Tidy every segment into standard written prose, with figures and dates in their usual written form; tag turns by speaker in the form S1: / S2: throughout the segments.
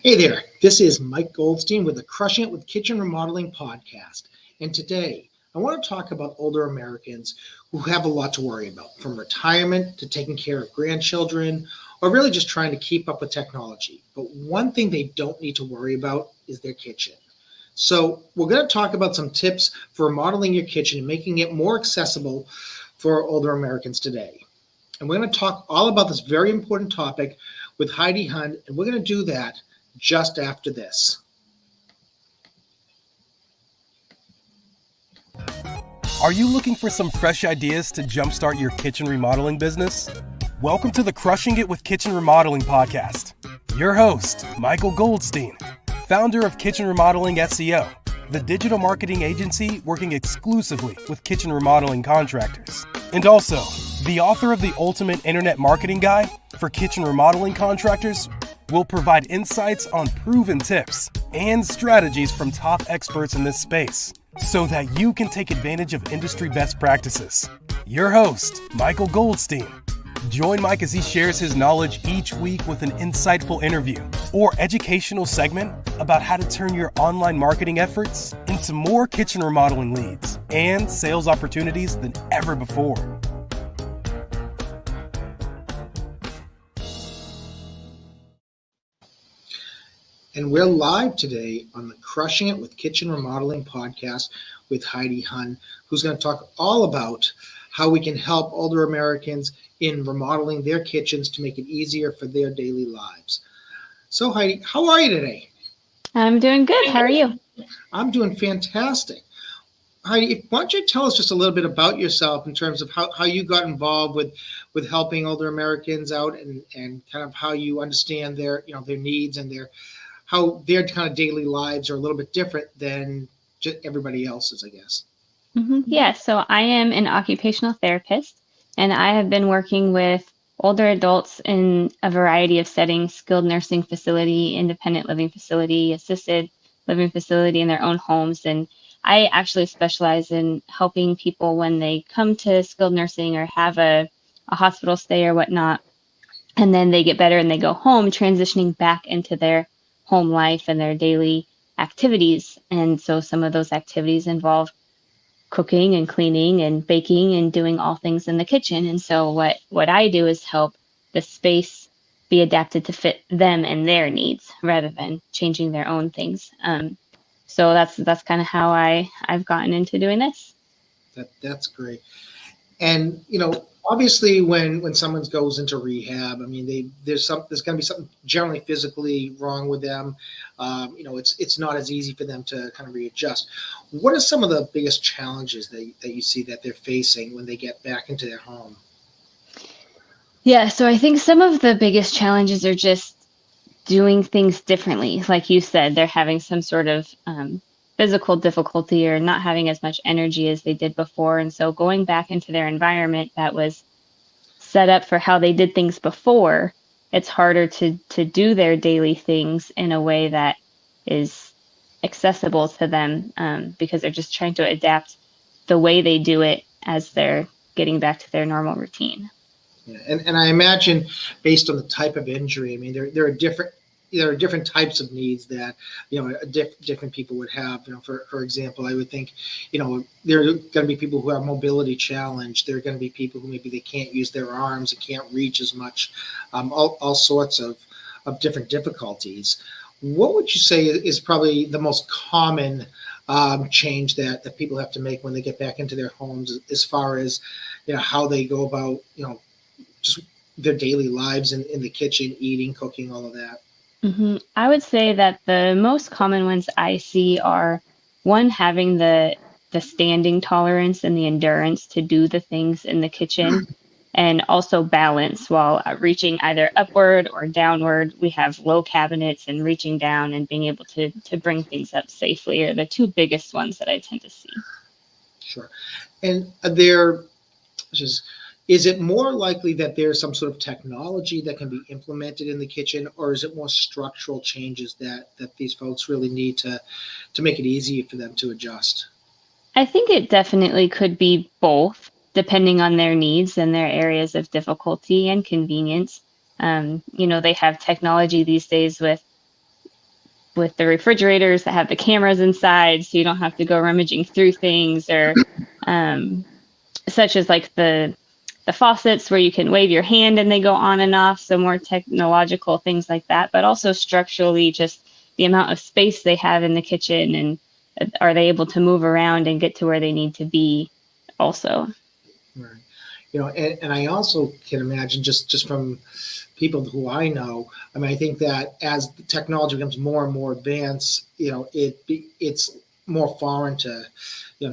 S1: Hey there, this is Mike Goldstein with the Crushing It with Kitchen Remodeling podcast. And today I want to talk about older Americans who have a lot to worry about, from retirement to taking care of grandchildren, or really just trying to keep up with technology. But one thing they don't need to worry about is their kitchen. So we're going to talk about some tips for remodeling your kitchen and making it more accessible for older Americans today. And we're going to talk all about this very important topic with Heidi Huynh, and we're going to do that just after this.
S2: Are you looking for some fresh ideas to jumpstart your kitchen remodeling business? Welcome to the Crushing It with Kitchen Remodeling podcast. Your host, Michael Goldstein, founder of Kitchen Remodeling SEO, the digital marketing agency working exclusively with kitchen remodeling contractors, and also the author of the Ultimate Internet Marketing Guide for kitchen remodeling contractors, will provide insights on proven tips and strategies from top experts in this space so that you can take advantage of industry best practices. Your host, Michael Goldstein. Join Mike as he shares his knowledge each week with an insightful interview or educational segment about how to turn your online marketing efforts into more kitchen remodeling leads and sales opportunities than ever before.
S1: And we're live today on the Crushing It with Kitchen Remodeling podcast with Heidi Huynh, who's going to talk all about how we can help older Americans in remodeling their kitchens to make it easier for their daily lives. So Heidi, how are you today?
S3: I'm doing good. How are you?
S1: I'm doing fantastic. Heidi, why don't you tell us just a little bit about yourself in terms of how you got involved with helping older Americans out and kind of how you understand their needs and how their kind of daily lives are a little bit different than just everybody else's, I guess.
S3: Yeah, so I am an occupational therapist, and I have been working with older adults in a variety of settings: skilled nursing facility, independent living facility, assisted living facility in their own homes. And I actually specialize in helping people when they come to skilled nursing or have a hospital stay or whatnot, and then they get better and they go home, transitioning back into their home life and their daily activities. And so some of those activities involve cooking and cleaning and baking and doing all things in the kitchen. And so what I do is help the space be adapted to fit them and their needs rather than changing their own things. So that's kind of how I've gotten into doing this.
S1: That's great. And obviously when someone goes into rehab, I mean there's going to be something generally physically wrong with them. It's not as easy for them to kind of readjust. What are some of the biggest challenges that you see that they're facing when they get back into their home?
S3: Yeah, so I think some of the biggest challenges are just doing things differently. Like you said, they're having some sort of physical difficulty or not having as much energy as they did before. And so going back into their environment that was set up for how they did things before, it's harder to do their daily things in a way that is accessible to them, because they're just trying to adapt the way they do it as they're getting back to their normal routine.
S1: Yeah, and I imagine based on the type of injury, I mean there are different types of needs that different people would have. For example, I would think there are going to be people who are mobility challenged. There are going to be people who maybe they can't use their arms and can't reach as much. All sorts of different difficulties. What would you say is probably the most common change that people have to make when they get back into their homes, as far as how they go about just their daily lives in the kitchen, eating, cooking, all of that?
S3: I would say that the most common ones I see are, one, having the standing tolerance and the endurance to do the things in the kitchen, and also balance while reaching either upward or downward. We have low cabinets, and reaching down and being able to bring things up safely are the two biggest ones that I tend to see.
S1: Sure. And is it more likely that there's some sort of technology that can be implemented in the kitchen, or is it more structural changes that these folks really need to make it easier for them to adjust?
S3: I think it definitely could be both, depending on their needs and their areas of difficulty and convenience. They have technology these days with with the refrigerators that have the cameras inside, so you don't have to go rummaging through things, or such as like the faucets where you can wave your hand and they go on and off. So more technological things like that, but also structurally, just the amount of space they have in the kitchen, and are they able to move around and get to where they need to be also.
S1: Right. And I also can imagine just from people who I know, I mean, I think that as the technology becomes more and more advanced, it's more foreign to,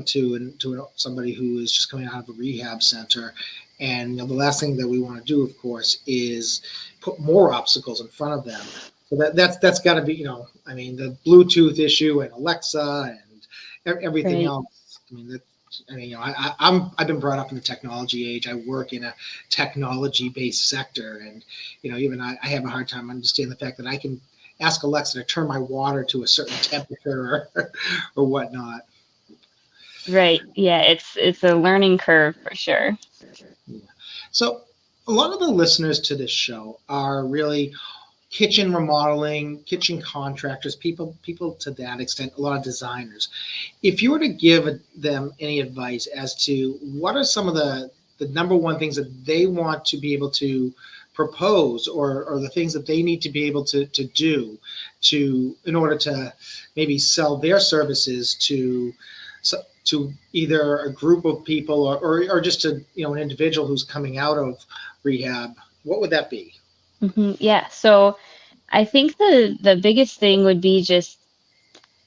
S1: to somebody who is just coming out of a rehab center. And the last thing that we want to do, of course, is put more obstacles in front of them. So that's got to be, I mean, the Bluetooth issue and Alexa and everything
S3: Right.
S1: else. I've been brought up in the technology age. I work in a technology-based sector, and even I have a hard time understanding the fact that I can ask Alexa to turn my water to a certain temperature or whatnot.
S3: Right. Yeah, it's a learning curve for sure.
S1: Yeah. So a lot of the listeners to this show are really kitchen remodeling, kitchen contractors, people to that extent, a lot of designers. If you were to give them any advice as to what are some of the number one things that they want to be able to propose, or the things that they need to be able to do in order to maybe sell their services to either a group of people or just to an individual who's coming out of rehab, what would that be?
S3: Yeah. So I think the biggest thing would be just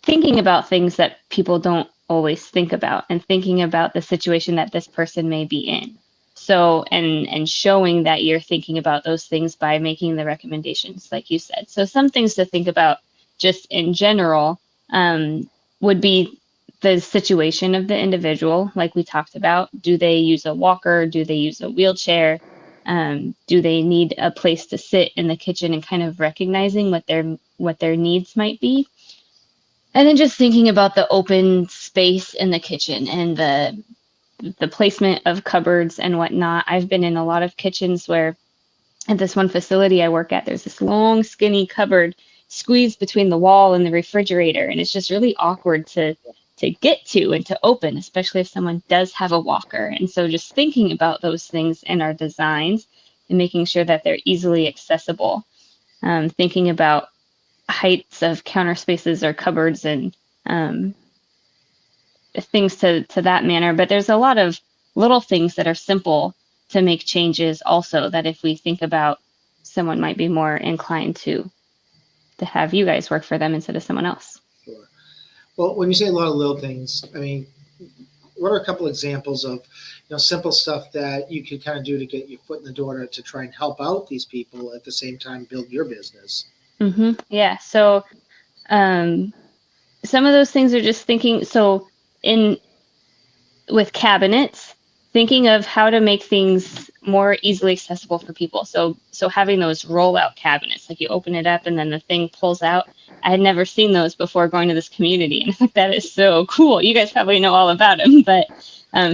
S3: thinking about things that people don't always think about, and thinking about the situation that this person may be in. So, and showing that you're thinking about those things by making the recommendations, like you said. So some things to think about just in general would be the situation of the individual, like we talked about. Do they use a walker? Do they use a wheelchair? Do they need a place to sit in the kitchen, and kind of recognizing what their needs might be? And then just thinking about the open space in the kitchen, and the placement of cupboards and whatnot. I've been in a lot of kitchens where, at this one facility I work at, there's this long, skinny cupboard squeezed between the wall and the refrigerator, and it's just really awkward to get to and to open, especially if someone does have a walker. And so just thinking about those things in our designs and making sure that they're easily accessible. Thinking about heights of counter spaces or cupboards, and things to that manner. But there's a lot of little things that are simple to make changes also, that if we think about, someone might be more inclined to have you guys work for them instead of someone else.
S1: Sure. Well, when you say a lot of little things, I mean, what are a couple examples of simple stuff that you could kind of do to get your foot in the door to try and help out these people at the same time build your business?
S3: Yeah. So some of those things are just thinking. So in with cabinets, thinking of how to make things more easily accessible for people. So having those rollout cabinets, like you open it up and then the thing pulls out. I had never seen those before going to this community, and I think that is so cool. You guys probably know all about them, but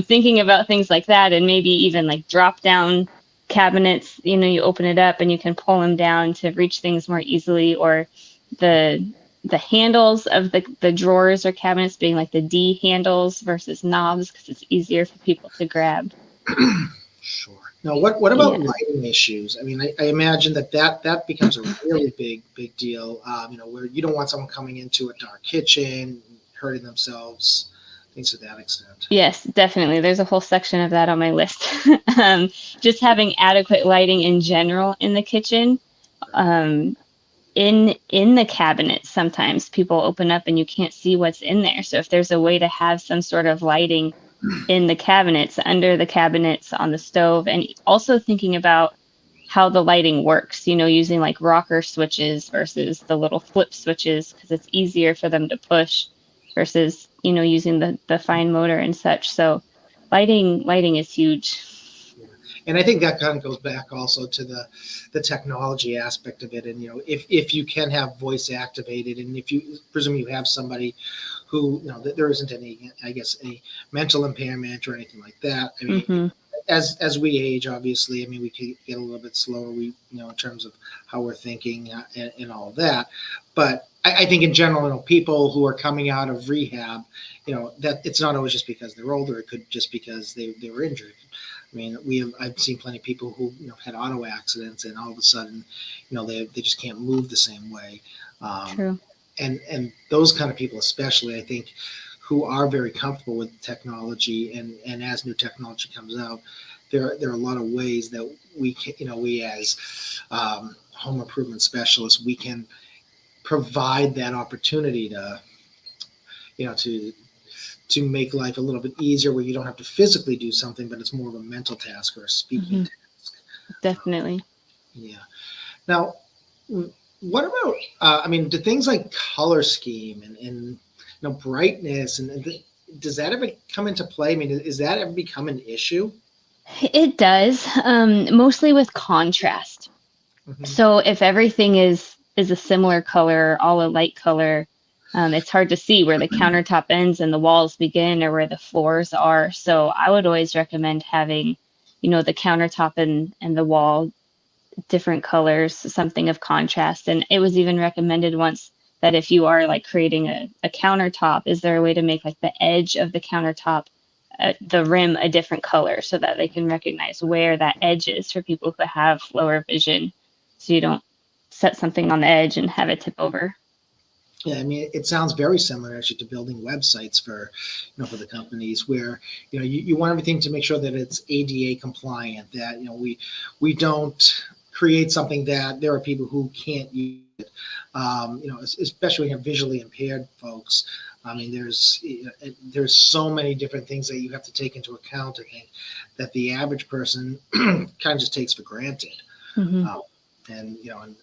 S3: thinking about things like that, and maybe even like drop down cabinets. You open it up and you can pull them down to reach things more easily, or the handles of the drawers or cabinets being like the D handles versus knobs, because it's easier for people to grab.
S1: Sure. Now, what about
S3: Yeah.
S1: lighting issues? I mean, I imagine that becomes a really big deal. Where you don't want someone coming into a dark kitchen, hurting themselves, things to that extent.
S3: Yes, definitely. There's a whole section of that on my list. Just having adequate lighting in general in the kitchen. In the cabinet, sometimes people open up and you can't see what's in there. So if there's a way to have some sort of lighting in the cabinets, under the cabinets, on the stove, and also thinking about how the lighting works, using like rocker switches versus the little flip switches, because it's easier for them to push versus, using the fine motor and such. So lighting is huge.
S1: And I think that kind of goes back also to the technology aspect of it. And if you can have voice activated, and if you presume you have somebody who there isn't any, I guess, any mental impairment or anything like that. I mean, as we age, obviously, I mean, we can get a little bit slower. In terms of how we're thinking and all of that. But I think in general, people who are coming out of rehab, that it's not always just because they're older. It could just because they were injured. I mean, I've seen plenty of people who had auto accidents, and all of a sudden, they just can't move the same way.
S3: True.
S1: And those kind of people, especially, I think, who are very comfortable with technology, and as new technology comes out, there are a lot of ways that we as home improvement specialists, we can provide that opportunity to to make life a little bit easier, where you don't have to physically do something, but it's more of a mental task or a speaking task.
S3: Definitely.
S1: Yeah. Now, what about do things like color scheme and brightness does that ever come into play? I mean, is that ever become an issue?
S3: It does, mostly with contrast.
S1: Hmm.
S3: So if everything is a similar color, all a light color, it's hard to see where the countertop ends and the walls begin, or where the floors are. So I would always recommend having, the countertop and the wall different colors, something of contrast. And it was even recommended once that if you are like creating a countertop, is there a way to make like the edge of the countertop, the rim, a different color, so that they can recognize where that edge is for people who have lower vision, so you don't set something on the edge and have it tip over.
S1: Yeah, I mean, it sounds very similar actually to building websites for, for the companies, where you want everything to make sure that it's ADA compliant. That we don't create something that there are people who can't use it. Especially when you have visually impaired folks. I mean, there's so many different things that you have to take into account. I think that the average person kind of just takes for granted.
S3: Mm-hmm.
S1: And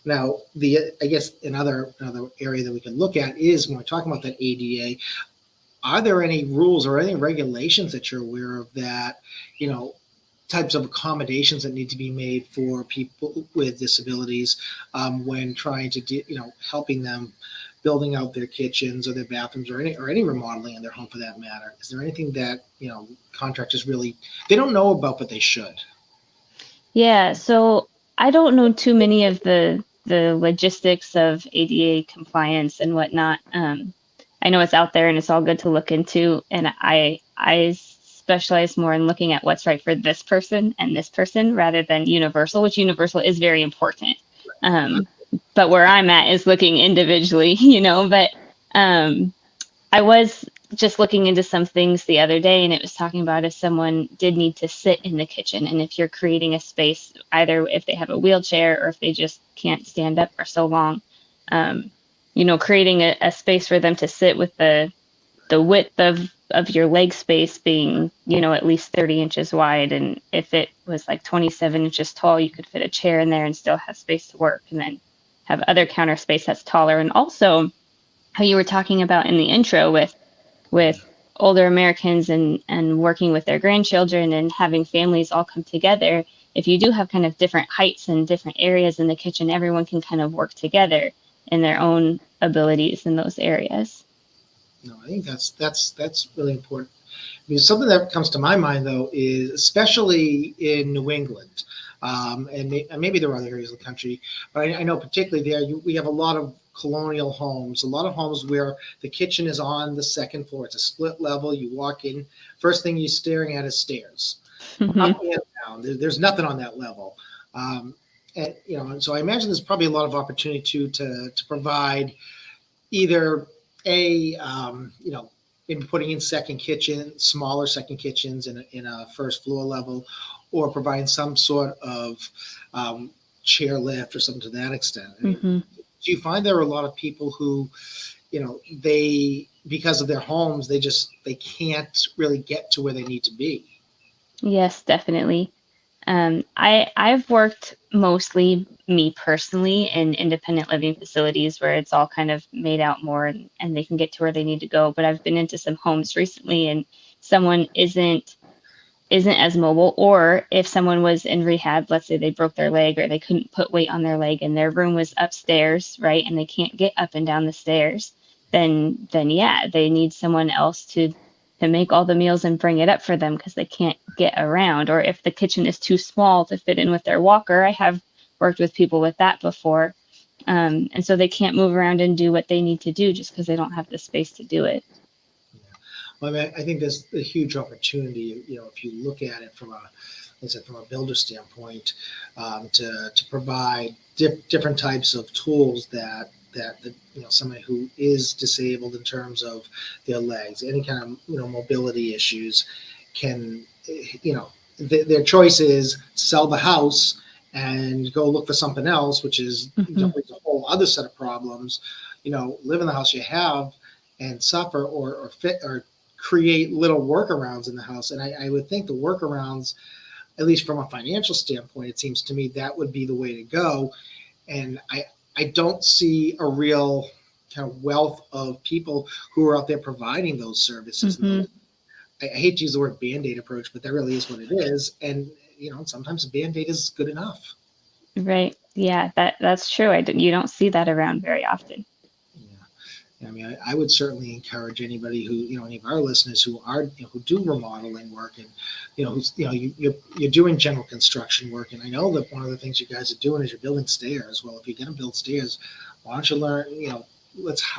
S1: now, I guess another area that we can look at is when we're talking about that ADA. Are there any rules or any regulations that you're aware of that, types of accommodations that need to be made for people with disabilities when trying to, helping them building out their kitchens or their bathrooms or any remodeling in their home for that matter? Is there anything that contractors really they don't know about but they should?
S3: Yeah, so I don't know too many of the logistics of ADA compliance and whatnot. I know it's out there and it's all good to look into, and I specialize more in looking at what's right for this person and this person rather than universal, which universal is very important. Um, but where I'm at is looking individually, But I was just looking into some things the other day, and it was talking about if someone did need to sit in the kitchen, and if you're creating a space, either if they have a wheelchair or if they just can't stand up for so long, um, creating a space for them to sit with the width of your leg space being, at least 30 inches wide. And if it was like 27 inches tall, you could fit a chair in there and still have space to work, and then have other counter space that's taller. And also, how you were talking about in the intro with older Americans and working with their grandchildren and having families all come together. If you do have kind of different heights and different areas in the kitchen, everyone can kind of work together in their own abilities in those areas.
S1: No, I think that's really important. I mean, something that comes to my mind though is especially in New England, and maybe there are other areas of the country, but I know particularly there we have a lot of colonial homes, a lot of homes where the kitchen is on the second floor. It's a split level. You walk in, first thing you're staring at is stairs. Up and down. There's nothing on that level. And so I imagine there's probably a lot of opportunity to provide either maybe putting in smaller second kitchens in a first floor level, or providing some sort of chair lift or something to that extent. I mean,
S3: Mm-hmm.
S1: do you find there are a lot of people who, they because of their homes, they can't really get to where they need to be?
S3: Yes, definitely. I've worked mostly, me personally, in independent living facilities where it's all kind of made out more, and they can get to where they need to go. But I've been into some homes recently, and someone isn't as mobile, or if someone was in rehab, let's say they broke their leg or they couldn't put weight on their leg and their room was upstairs, right? And they can't get up and down the stairs, then yeah, they need someone else to make all the meals and bring it up for them because they can't get around. Or if the kitchen is too small to fit in with their walker, I have worked with people with that before. And so they can't move around and do what they need to do just because they don't have the space to do it.
S1: Well, I mean, I think there's a huge opportunity, if you look at it from from a builder standpoint, to provide different types of tools that somebody who is disabled in terms of their legs, any kind of mobility issues, can their choice is sell the house and go look for something else, which is
S3: Mm-hmm.
S1: a whole other set of problems. Live in the house you have and suffer, or fit, or create little workarounds in the house. And I would think the workarounds, at least from a financial standpoint, it seems to me that would be the way to go. And I don't see a real kind of wealth of people who are out there providing those services.
S3: Mm-hmm.
S1: I hate to use the word Band-Aid approach, but that really is what it is. And, sometimes a Band-Aid is good enough.
S3: Right. Yeah, that's true. You don't see that around very often.
S1: Yeah. I mean, I would certainly encourage anybody who, any of our listeners who are, who do remodeling work, and, you're doing general construction work. And I know that one of the things you guys are doing is you're building stairs. Well, if you're going to build stairs, why don't you learn,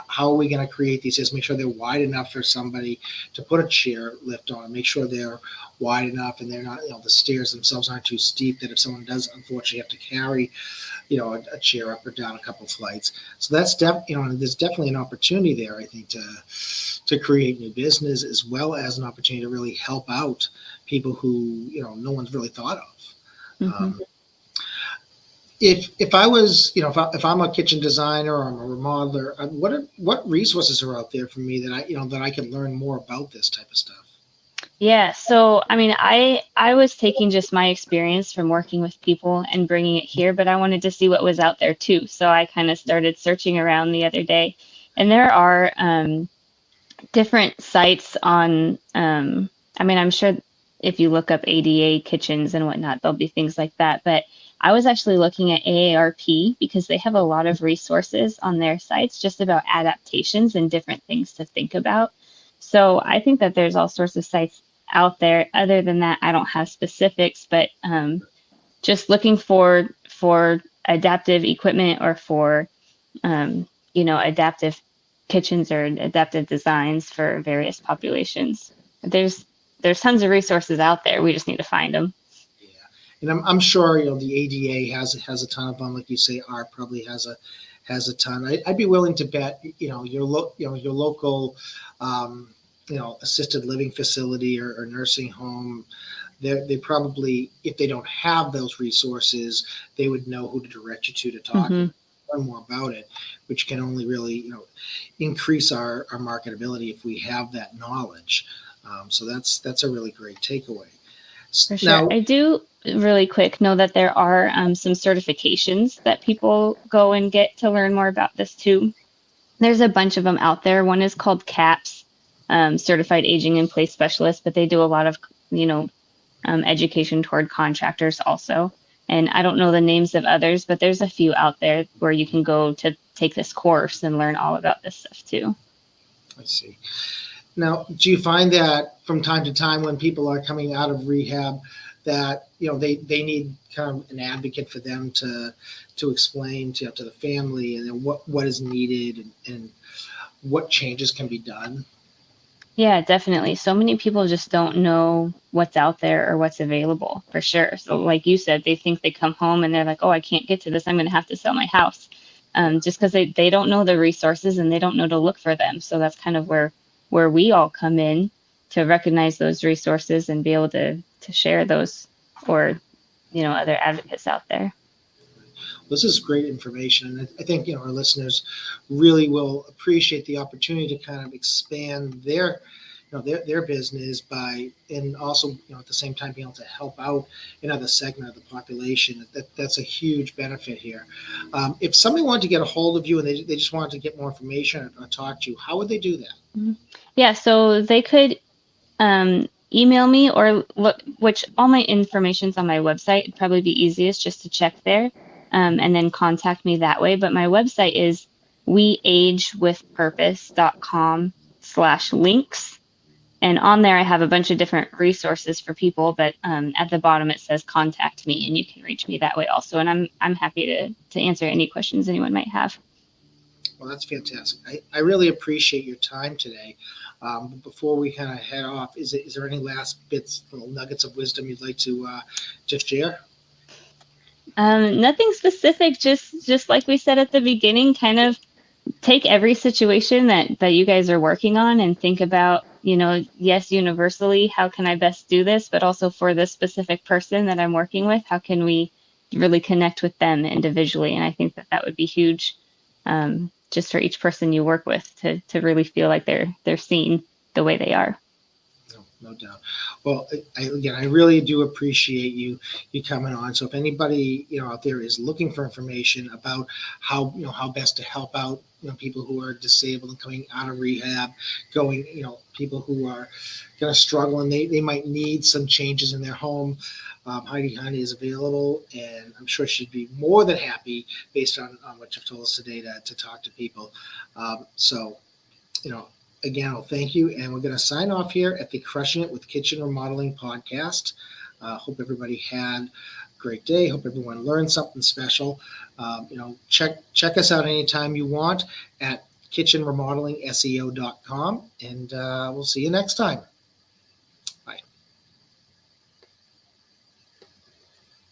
S1: how are we going to create these stairs? Make sure they're wide enough for somebody to put a chair lift on. Make sure they're wide enough and they're not, the stairs themselves aren't too steep that if someone does unfortunately have to carry, a chair up or down a couple flights. So that's there's definitely an opportunity there, I think, to create new business, as well as an opportunity to really help out people who, no one's really thought of.
S3: Mm-hmm.
S1: If I was, if I'm a kitchen designer or I'm a remodeler, what resources are out there for me that I can learn more about this type of stuff?
S3: Yeah, so I mean, I was taking just my experience from working with people and bringing it here, but I wanted to see what was out there too. So I kind of started searching around the other day, and there are different sites on. I mean, I'm sure if you look up ADA kitchens and whatnot, there'll be things like that. But I was actually looking at AARP because they have a lot of resources on their sites just about adaptations and different things to think about. So I think that there's all sorts of sites out there. Other than that, I don't have specifics, but just looking for adaptive equipment or for adaptive kitchens or adaptive designs for various populations. There's tons of resources out there. We just need to find them.
S1: Yeah, and I'm sure the ADA has a ton of them. Like you say, ARP probably has a ton. I'd be willing to bet your local assisted living facility or nursing home, they probably, if they don't have those resources, they would know who to direct you to talk
S3: Mm-hmm.
S1: learn more about it, which can only really increase our marketability if we have that knowledge. So that's a really great takeaway.
S3: For sure.
S1: Now,
S3: I do really quick know that there are some certifications that people go and get to learn more about this too. There's a bunch of them out there. One is called CAPS, Certified Aging in Place Specialist, but they do a lot of, education toward contractors also. And I don't know the names of others, but there's a few out there where you can go to take this course and learn all about this stuff too.
S1: I see. Now, do you find that from time to time when people are coming out of rehab that, they need kind of an advocate for them to explain to the family and what is needed and what changes can be done?
S3: Yeah, definitely. So many people just don't know what's out there or what's available for sure. So like you said, they think they come home and they're like, oh, I can't get to this. I'm going to have to sell my house. Just because they don't know the resources and they don't know to look for them. So that's kind of where we all come in to recognize those resources and be able to share those for, other advocates out there.
S1: This is great information. And I think, our listeners really will appreciate the opportunity to kind of expand their business and also, at the same time being able to help out another segment of the population. That's a huge benefit here. If somebody wanted to get a hold of you and they just wanted to get more information or talk to you, how would they do that?
S3: Mm-hmm. Yeah, so they could email me or look, which all my information's on my website. It'd probably be easiest just to check there and then contact me that way. But my website is weagewithpurpose.com/links. And on there, I have a bunch of different resources for people, but at the bottom it says contact me, and you can reach me that way also. And I'm happy to answer any questions anyone might have.
S1: Well, that's fantastic. I really appreciate your time today. But before we kind of head off, is there any last bits, little nuggets of wisdom you'd like to just share?
S3: Nothing specific, just like we said at the beginning, kind of take every situation that you guys are working on and think about, yes, universally, how can I best do this, but also for this specific person that I'm working with, how can we really connect with them individually? And I think that would be huge, just for each person you work with to really feel like they're seen the way they are.
S1: No doubt. Well, I really do appreciate you coming on. So if anybody out there is looking for information about how best to help out people who are disabled and coming out of rehab, going people who are going to struggle and they might need some changes in their home, Heidi Huynh is available, and I'm sure she'd be more than happy, based on what you've told us today, to talk to people. So again, I'll thank you, and we're going to sign off here at the Crushing It with Kitchen Remodeling podcast. Hope everybody had a great day. Hope everyone learned something special. Check us out anytime you want at kitchenremodeling.seo.com, and we'll see you next time.